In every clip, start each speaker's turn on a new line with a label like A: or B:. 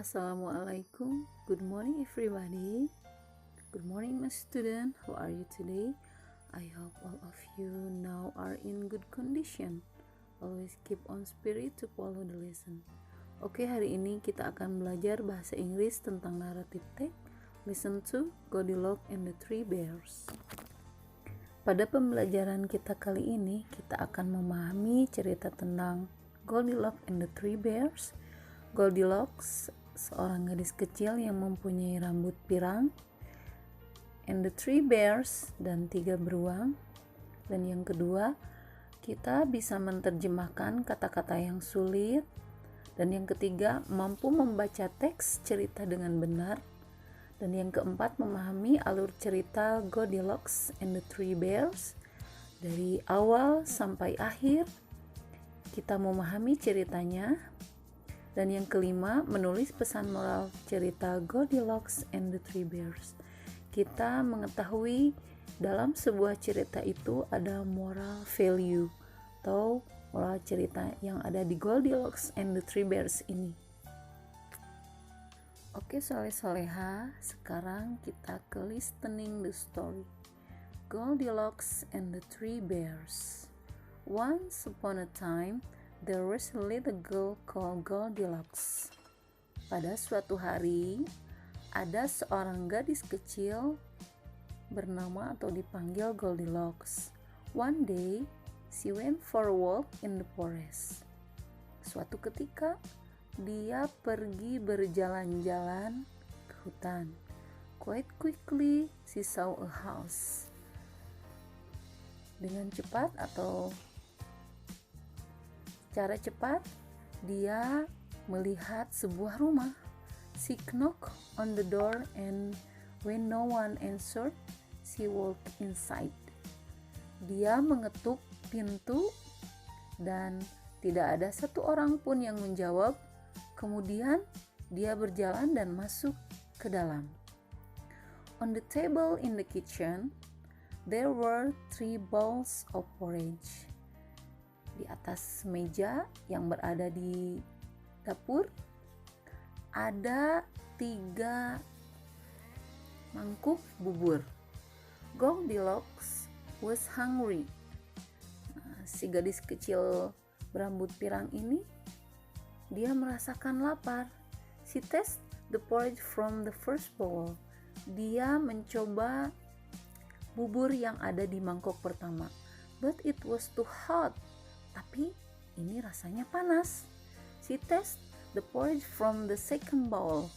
A: Assalamualaikum. Good morning everybody. Good morning my student. How are you today? I hope all of you now are in good condition. Always keep on spirit to follow the lesson. Oke, hari ini kita akan belajar bahasa Inggris tentang narrative text. Listen to Goldilocks and the Three Bears. Pada pembelajaran kita kali ini, kita akan memahami cerita tentang Goldilocks and the Three Bears. Goldilocks, seorang gadis kecil yang mempunyai rambut pirang, and the three bears, dan 3 beruang. Dan yang kedua, kita bisa menerjemahkan kata-kata yang sulit. Dan yang ketiga, mampu membaca teks cerita dengan benar. Dan yang keempat, memahami alur cerita Goldilocks and the Three Bears dari awal sampai akhir. Kita memahami ceritanya. Dan yang kelima, menulis pesan moral cerita Goldilocks and the Three Bears. Kita mengetahui dalam sebuah cerita itu ada moral value atau moral cerita yang ada di Goldilocks and the Three Bears ini. Oke soleh-soleha, sekarang kita ke listening the story. Goldilocks and the Three Bears. Once upon a time, there was a little girl called Goldilocks. Pada suatu hari, ada seorang gadis kecil bernama atau dipanggil Goldilocks. One day, she went for a walk in the forest. Suatu ketika, dia pergi berjalan-jalan ke hutan. Quite quickly, she saw a house. Dengan cepat atau secara cepat, dia melihat sebuah rumah. She knocked on the door and when no one answered, she walked inside. Dia mengetuk pintu dan tidak ada satu orang pun yang menjawab. Kemudian dia berjalan dan masuk ke dalam. On the table in the kitchen, there were 3 bowls of porridge. Di atas meja yang berada di dapur ada 3 mangkuk bubur. Goldilocks was hungry. Si gadis kecil berambut pirang ini, dia merasakan lapar. She tasted the porridge from the first bowl. Dia mencoba bubur yang ada di mangkok pertama. But it was too hot. Tapi ini rasanya panas. She tasted the porridge from the second bowl.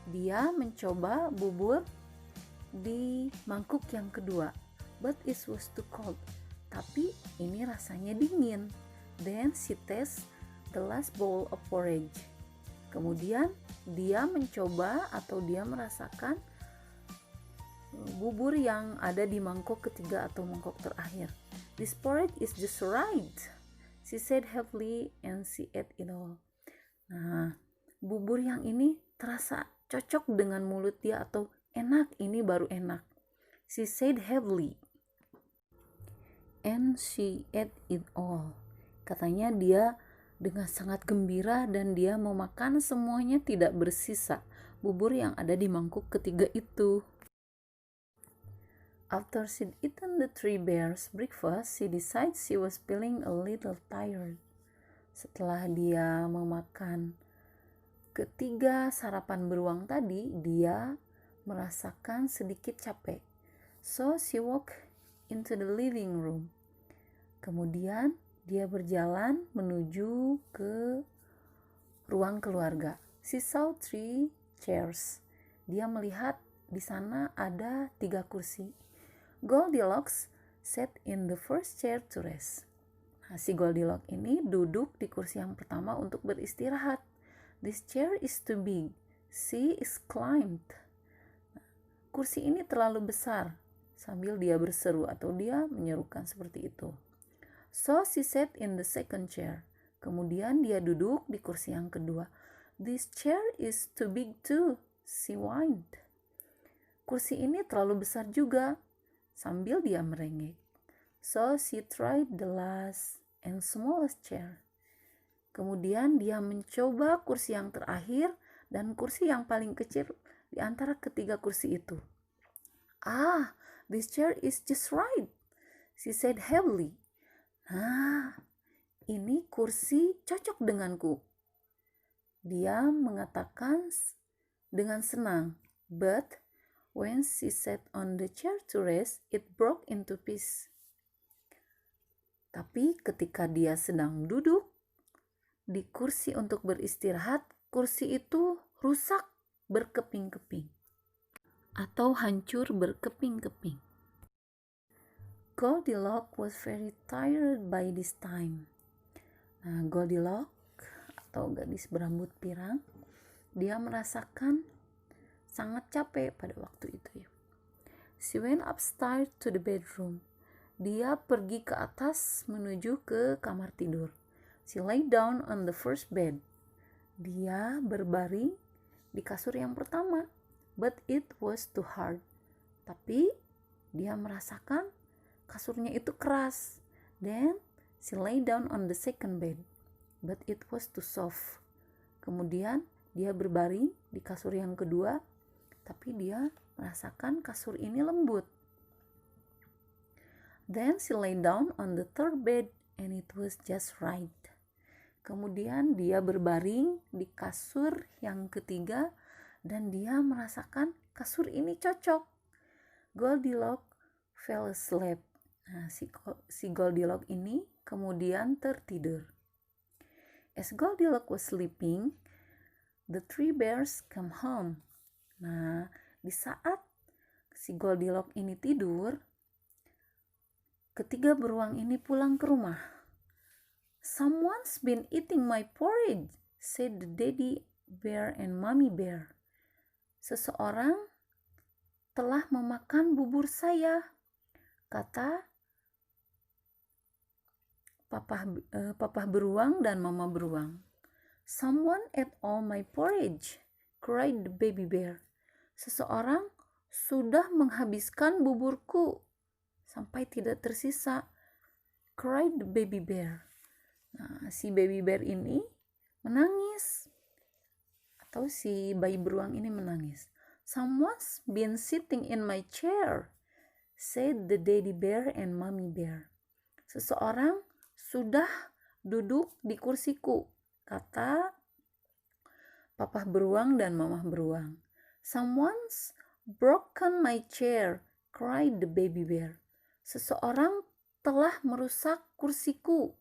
A: Dia mencoba bubur di mangkuk yang kedua. But it was too cold. Tapi ini rasanya dingin. Then she tasted the last bowl of porridge. Kemudian dia mencoba atau dia merasakan bubur yang ada di mangkok ketiga atau mangkok terakhir. This porridge is just right, she said happily, and she ate it all. Nah, bubur yang ini terasa cocok dengan mulut dia atau enak, ini baru enak. She said happily, and she ate it all. Katanya dia dengan sangat gembira dan dia memakan semuanya, tidak bersisa bubur yang ada di mangkuk ketiga itu. After she'd eaten the 3 bears' breakfast, she decided she was feeling a little tired. Setelah dia memakan ketiga sarapan beruang tadi, dia merasakan sedikit capek. So she walked into the living room. Kemudian dia berjalan menuju ke ruang keluarga. She saw 3 chairs. Dia melihat di sana ada 3 kursi. Goldilocks sat in the first chair to rest. Nah, si Goldilocks ini duduk di kursi yang pertama untuk beristirahat. This chair is too big, she exclaimed. Nah, kursi ini terlalu besar, sambil dia berseru atau dia menyerukan seperti itu. So she sat in the second chair. Kemudian dia duduk di kursi yang kedua. This chair is too big too, she whined. Kursi ini terlalu besar juga, sambil dia merengek. So she tried the last and smallest chair. Kemudian dia mencoba kursi yang terakhir dan kursi yang paling kecil di antara ketiga kursi itu. "Ah, this chair is just right," she said heavily. "Nah, ini kursi cocok denganku," dia mengatakan dengan senang. But when she sat on the chair to rest, it broke into pieces. Tapi ketika dia sedang duduk di kursi untuk beristirahat, kursi itu rusak berkeping-keping atau hancur berkeping-keping. Goldilocks was very tired by this time. Nah, Goldilocks atau gadis berambut pirang, dia merasakan sangat capek pada waktu itu ya. She went upstairs to the bedroom. Dia pergi ke atas menuju ke kamar tidur. She lay down on the first bed. Dia berbaring di kasur yang pertama. But it was too hard. Tapi dia merasakan kasurnya itu keras. Then she lay down on the second bed. But it was too soft. Kemudian dia berbaring di kasur yang kedua. Tapi dia merasakan kasur ini lembut. Then she lay down on the third bed and it was just right. Kemudian dia berbaring di kasur yang ketiga dan dia merasakan kasur ini cocok. Goldilocks fell asleep. Nah, si Goldilocks ini kemudian tertidur. As Goldilocks was sleeping, the three bears came home. Nah, di saat si Goldilocks ini tidur, ketiga beruang ini pulang ke rumah. "Someone's been eating my porridge," said the daddy bear and mommy bear. "Seseorang telah memakan bubur saya," kata papa beruang dan mama beruang. "Someone ate all my porridge," cried the baby bear. "Seseorang sudah menghabiskan buburku sampai tidak tersisa," cried the baby bear. Nah, si baby bear ini menangis, atau si bayi beruang ini menangis. "Someone's been sitting in my chair," said the daddy bear and mommy bear. "Seseorang sudah duduk di kursiku," kata papa beruang dan mama beruang. "Someone's broken my chair," cried the baby bear. "Seseorang telah merusak kursiku,"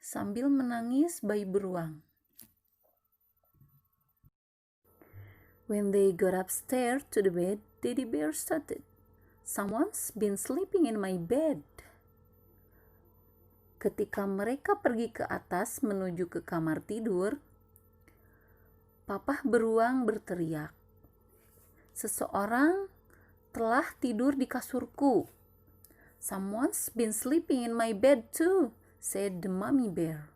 A: sambil menangis bayi beruang. When they got upstairs to the bed, Daddy Bear shouted, "Someone's been sleeping in my bed." Ketika mereka pergi ke atas menuju ke kamar tidur, papa beruang berteriak, "Seseorang telah tidur di kasurku." "Someone's been sleeping in my bed too," said the mommy bear.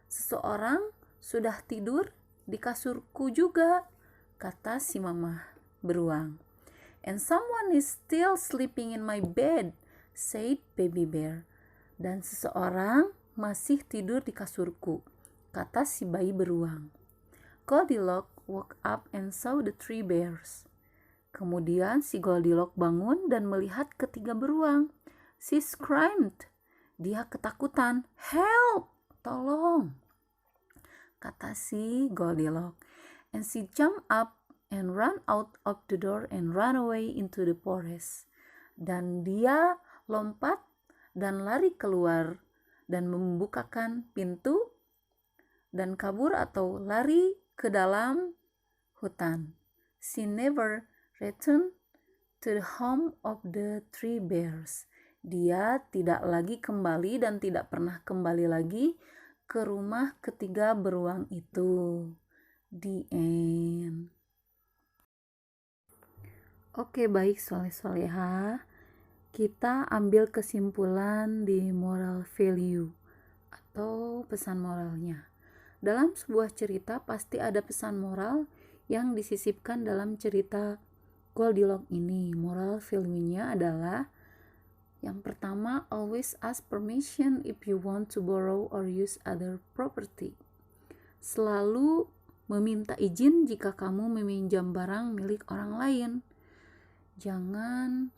A: "Seseorang sudah tidur di kasurku juga," kata si mama beruang. "And someone is still sleeping in my bed," said baby bear. "Dan seseorang masih tidur di kasurku," kata si bayi beruang. Goldilocks woke up and saw the three bears. Kemudian si Goldilocks bangun dan melihat ketiga beruang. She screamed. Dia ketakutan. "Help! Tolong!" kata si Goldilocks. And she jumped up and ran out of the door and ran away into the forest. Dan dia lompat dan lari keluar dan membukakan pintu dan kabur atau lari ke dalam hutan. She never returned to the home of the three bears. Dia tidak lagi kembali dan tidak pernah kembali lagi ke rumah ketiga beruang itu. The end. Oke, baik soleh-soleha. Kita ambil kesimpulan di moral value atau pesan moralnya. Dalam sebuah cerita pasti ada pesan moral yang disisipkan dalam cerita Goldilocks ini. Moral value-nya adalah yang pertama, always ask permission if you want to borrow or use other property. Selalu meminta izin jika kamu meminjam barang milik orang lain. Jangan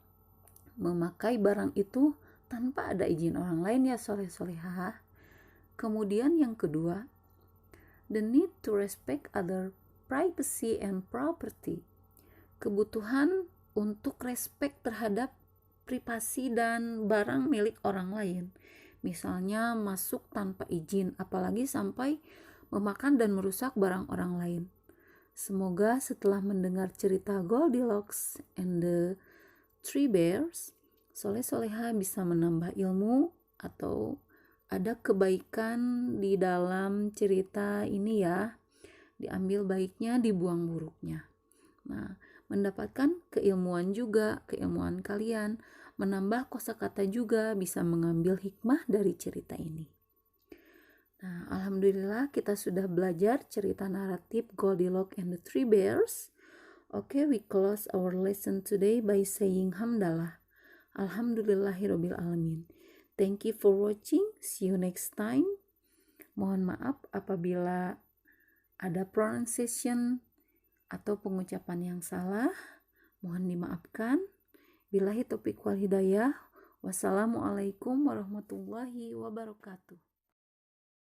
A: memakai barang itu tanpa ada izin orang lain ya soleh-solehah. Kemudian yang kedua, the need to respect other privacy and property. Kebutuhan untuk respect terhadap privasi dan barang milik orang lain. Misalnya masuk tanpa izin, apalagi sampai memakan dan merusak barang orang lain. Semoga setelah mendengar cerita Goldilocks and the Three Bears, soleh-soleha bisa menambah ilmu atau ada kebaikan di dalam cerita ini ya. Diambil baiknya, dibuang buruknya. Nah, mendapatkan keilmuan juga, keilmuan kalian, menambah kosakata juga, bisa mengambil hikmah dari cerita ini. Nah, alhamdulillah kita sudah belajar cerita naratif Goldilocks and the Three Bears. Okay, we close our lesson today by saying hamdalah. Alhamdulillahirabbil alamin. Thank you for watching. See you next time. Mohon maaf apabila ada pronunciation atau pengucapan yang salah. Mohon dimaafkan. Billahi taufiq wal hidayah. Wassalamualaikum warahmatullahi wabarakatuh.